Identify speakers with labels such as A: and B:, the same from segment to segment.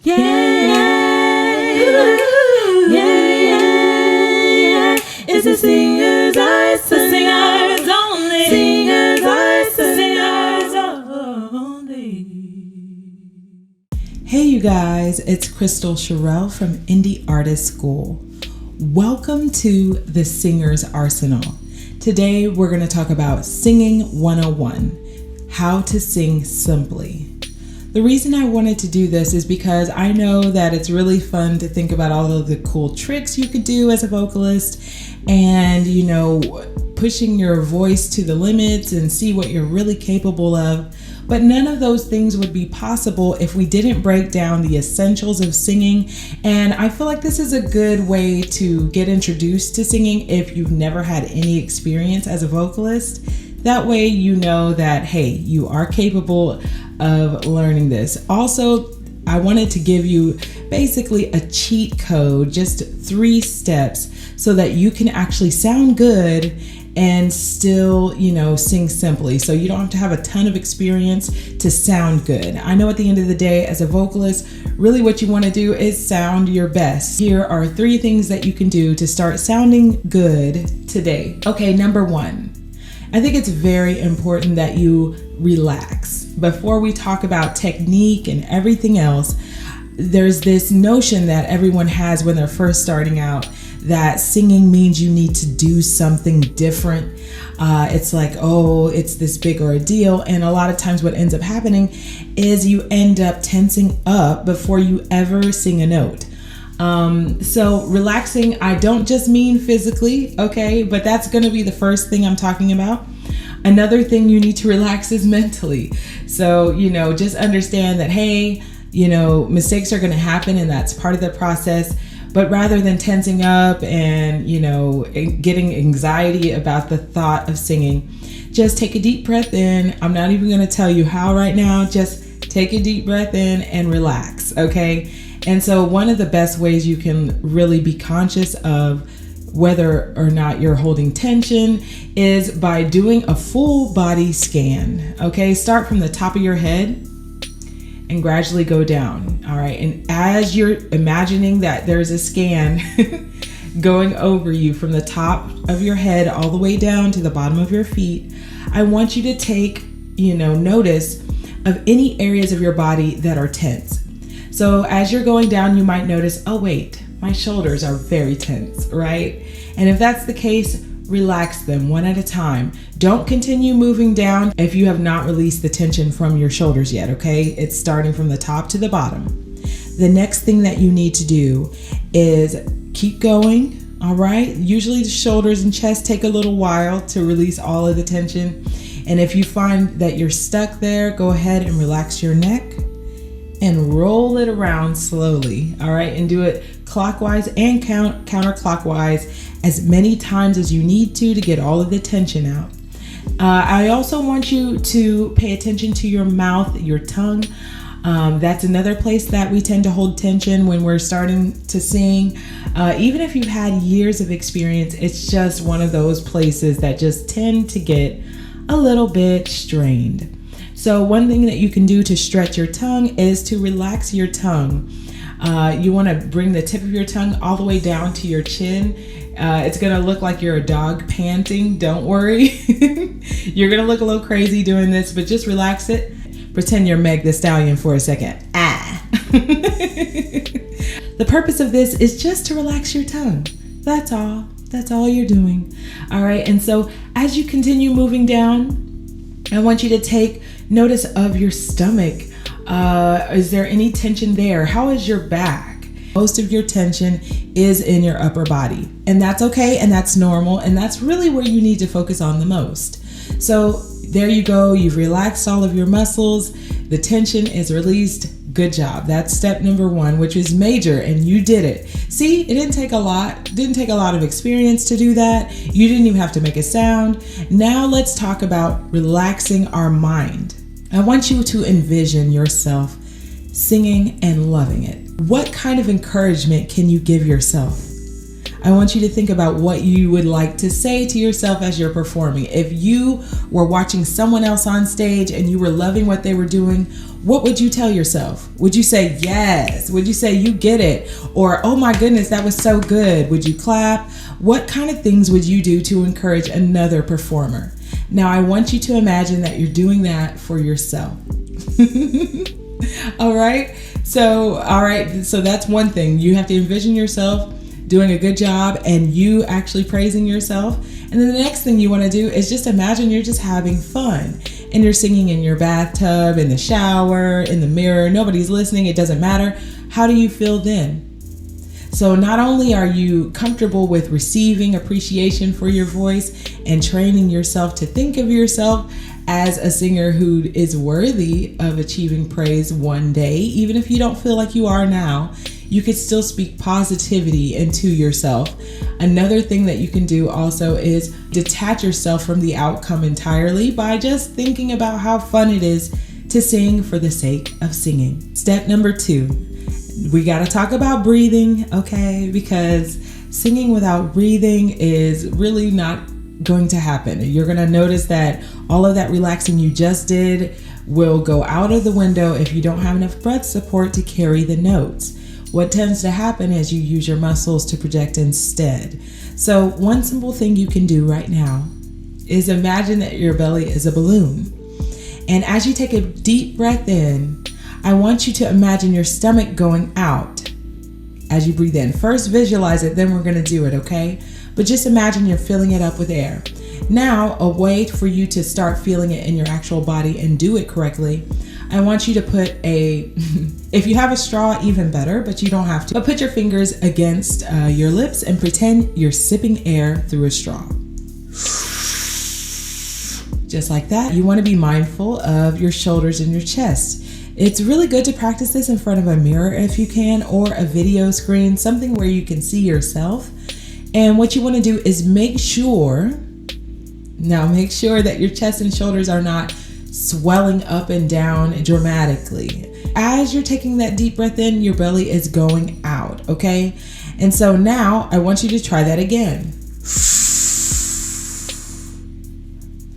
A: Yeah, yeah, yeah. It's the singers, the singers only. Singers, the singers only.
B: Hey you guys, it's Kristal Cherelle from Indie Artist School. Welcome to the Singer's Arsenal. Today we're going to talk about Singing 101, how to sing simply. The reason I wanted to do this is because I know that it's really fun to think about all of the cool tricks you could do as a vocalist and, pushing your voice to the limits and see what you're really capable of. But none of those things would be possible if we didn't break down the essentials of singing. And I feel like this is a good way to get introduced to singing if you've never had any experience as a vocalist. That way you know that, hey, you are capable of learning this. Also, I wanted to give you basically a cheat code, just 3 steps so that you can actually sound good and still, sing simply. So you don't have to have a ton of experience to sound good. I know at the end of the day, as a vocalist, really what you want to do is sound your best. Here are 3 things that you can do to start sounding good today. Okay, number 1. I think it's very important that you relax. Before we talk about technique and everything else, there's this notion that everyone has when they're first starting out that singing means you need to do something different. It's like, it's this big ordeal. And a lot of times what ends up happening is you end up tensing up before you ever sing a note. So relaxing, I don't just mean physically, okay? But that's gonna be the first thing I'm talking about. Another thing you need to relax is mentally. So, just understand that, hey, mistakes are gonna happen and that's part of the process. But rather than tensing up and, getting anxiety about the thought of singing, just take a deep breath in. I'm not even gonna tell you how right now, just take a deep breath in and relax, okay? And so one of the best ways you can really be conscious of whether or not you're holding tension is by doing a full body scan, okay? Start from the top of your head and gradually go down, all right? And as you're imagining that there's a scan going over you from the top of your head all the way down to the bottom of your feet, I want you to take, notice of any areas of your body that are tense. So as you're going down, you might notice, oh wait, my shoulders are very tense, right? And if that's the case, relax them one at a time. Don't continue moving down if you have not released the tension from your shoulders yet, okay? It's starting from the top to the bottom. The next thing that you need to do is keep going, all right? Usually the shoulders and chest take a little while to release all of the tension. And if you find that you're stuck there, go ahead and relax your neck and roll it around slowly, all right? And do it clockwise and counterclockwise as many times as you need to get all of the tension out. I also want you to pay attention to your mouth, your tongue. That's another place that we tend to hold tension when we're starting to sing. Even if you've had years of experience, it's just one of those places that just tend to get a little bit strained. So one thing that you can do to stretch your tongue is to relax your tongue. You want to bring the tip of your tongue all the way down to your chin. It's going to look like you're a dog panting. Don't worry. You're going to look a little crazy doing this, but just relax it. Pretend you're Meg the Stallion for a second. The purpose of this is just to relax your tongue. That's all. That's all you're doing. All right. And so as you continue moving down, I want you to take notice of your stomach. Is there any tension there? How is your back? Most of your tension is in your upper body, and that's okay, and that's normal, and that's really where you need to focus on the most. So there you go. You've relaxed all of your muscles. The tension is released. Good job. That's step number 1, which is major, and you did it. See, it didn't take a lot. Didn't take a lot of experience to do that. You didn't even have to make a sound. Now let's talk about relaxing our mind. I want you to envision yourself singing and loving it. What kind of encouragement can you give yourself? I want you to think about what you would like to say to yourself as you're performing. If you were watching someone else on stage and you were loving what they were doing, what would you tell yourself? Would you say yes? Would you say you get it? Or, oh my goodness, that was so good? Would you clap? What kind of things would you do to encourage another performer? Now, I want you to imagine that you're doing that for yourself. All right. So that's one thing. You have to envision yourself doing a good job and you actually praising yourself. And then the next thing you want to do is just imagine you're just having fun and you're singing in your bathtub, in the shower, in the mirror. Nobody's listening. It doesn't matter. How do you feel then? So not only are you comfortable with receiving appreciation for your voice and training yourself to think of yourself as a singer who is worthy of achieving praise one day, even if you don't feel like you are now, you could still speak positivity into yourself. Another thing that you can do also is detach yourself from the outcome entirely by just thinking about how fun it is to sing for the sake of singing. Step number 2. We got to talk about breathing, okay? Because singing without breathing is really not going to happen. You're going to notice that all of that relaxing you just did will go out of the window if you don't have enough breath support to carry the notes. What tends to happen is you use your muscles to project instead. So one simple thing you can do right now is imagine that your belly is a balloon. And as you take a deep breath in, I want you to imagine your stomach going out as you breathe in. First visualize it, then we're going to do it, okay? But just imagine you're filling it up with air. Now, a way for you to start feeling it in your actual body and do it correctly, I want you to put if you have a straw, even better, but you don't have to. But put your fingers against your lips and pretend you're sipping air through a straw. Just like that. You want to be mindful of your shoulders and your chest. It's really good to practice this in front of a mirror if you can, or a video screen, something where you can see yourself. And what you want to do is make sure that your chest and shoulders are not swelling up and down dramatically. As you're taking that deep breath in, your belly is going out, okay? And so now I want you to try that again.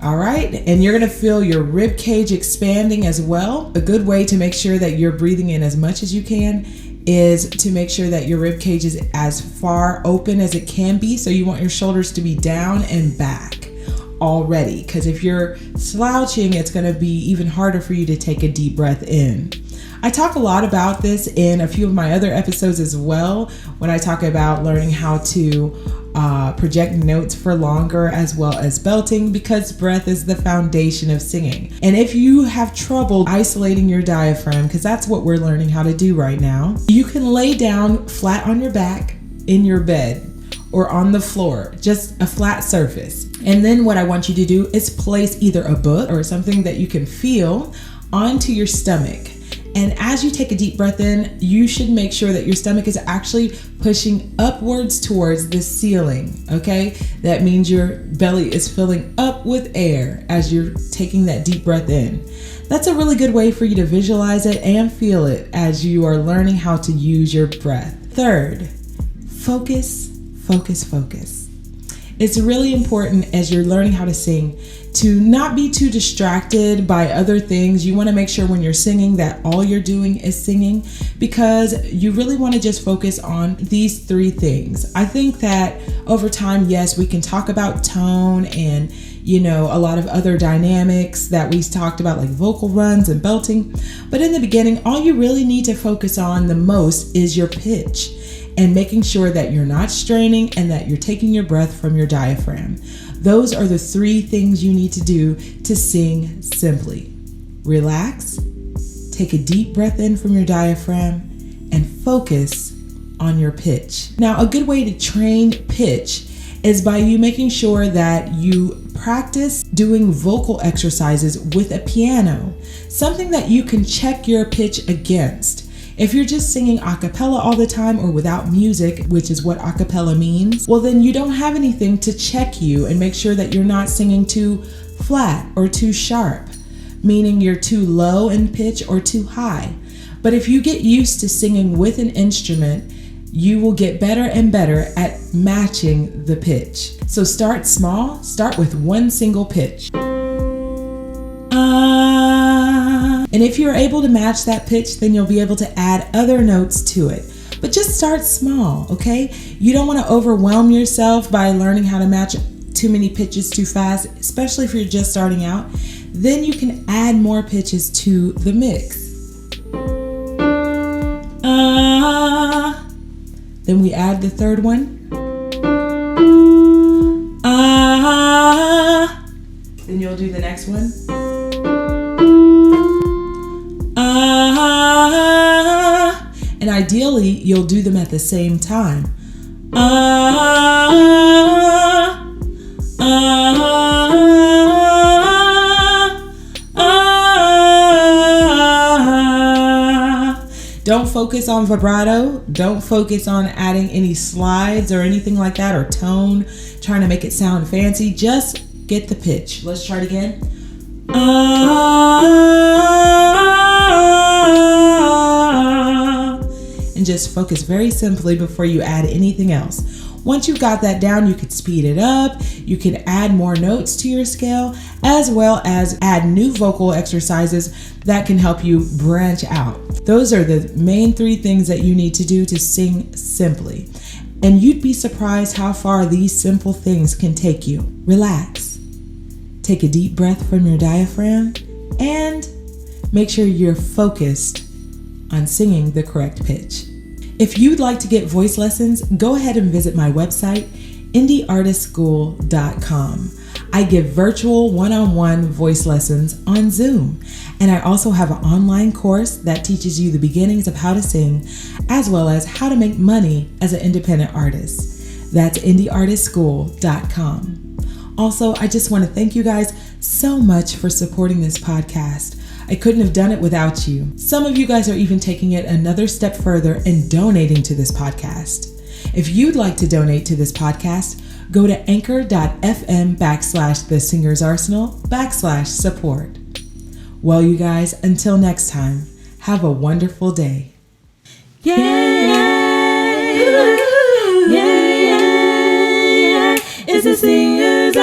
B: All right, and you're gonna feel your rib cage expanding as well. A good way to make sure that you're breathing in as much as you can is to make sure that your rib cage is as far open as it can be. So you want your shoulders to be down and back already, because if you're slouching, it's gonna be even harder for you to take a deep breath in. I talk a lot about this in a few of my other episodes as well, when I talk about learning how to project notes for longer as well as belting, because breath is the foundation of singing. And if you have trouble isolating your diaphragm, because that's what we're learning how to do right now, you can lay down flat on your back in your bed or on the floor, just a flat surface. And then what I want you to do is place either a book or something that you can feel onto your stomach. And as you take a deep breath in, you should make sure that your stomach is actually pushing upwards towards the ceiling, okay? That means your belly is filling up with air as you're taking that deep breath in. That's a really good way for you to visualize it and feel it as you are learning how to use your breath. Third, focus, focus, focus. It's really important as you're learning how to sing to not be too distracted by other things. You want to make sure when you're singing that all you're doing is singing, because you really want to just focus on these 3 things. I think that over time, yes, we can talk about tone and, a lot of other dynamics that we talked about, like vocal runs and belting. But in the beginning, all you really need to focus on the most is your pitch and making sure that you're not straining and that you're taking your breath from your diaphragm. Those are the 3 things you need to do to sing simply. Relax, take a deep breath in from your diaphragm, and focus on your pitch. Now, a good way to train pitch is by you making sure that you practice doing vocal exercises with a piano, something that you can check your pitch against. If you're just singing a cappella all the time or without music, which is what a cappella means, well then you don't have anything to check you and make sure that you're not singing too flat or too sharp, meaning you're too low in pitch or too high. But if you get used to singing with an instrument, you will get better and better at matching the pitch. So start small, start with one single pitch. And if you're able to match that pitch, then you'll be able to add other notes to it. But just start small, okay? You don't want to overwhelm yourself by learning how to match too many pitches too fast, especially if you're just starting out. Then you can add more pitches to the mix. Then we add the third one. Then you'll do the next one. And ideally, you'll do them at the same time. Don't focus on vibrato. Don't focus on adding any slides or anything like that, or tone, trying to make it sound fancy. Just get the pitch. Let's try it again. And just focus very simply before you add anything else. Once you've got that down, you can speed it up. You can add more notes to your scale, as well as add new vocal exercises that can help you branch out. Those are the main three things that you need to do to sing simply. And you'd be surprised how far these simple things can take you. Relax. Take a deep breath from your diaphragm and make sure you're focused on singing the correct pitch. If you'd like to get voice lessons, go ahead and visit my website, indieartistschool.com. I give virtual one-on-one voice lessons on Zoom, and I also have an online course that teaches you the beginnings of how to sing, as well as how to make money as an independent artist. That's indieartistschool.com. Also, I just want to thank you guys so much for supporting this podcast. I couldn't have done it without you. Some of you guys are even taking it another step further and donating to this podcast. If you'd like to donate to this podcast, go to anchor.fm/thesingersarsenal/support. Well, you guys, until next time, have a wonderful day.
A: Yeah, yeah, yeah, yeah, yeah. It's the singer's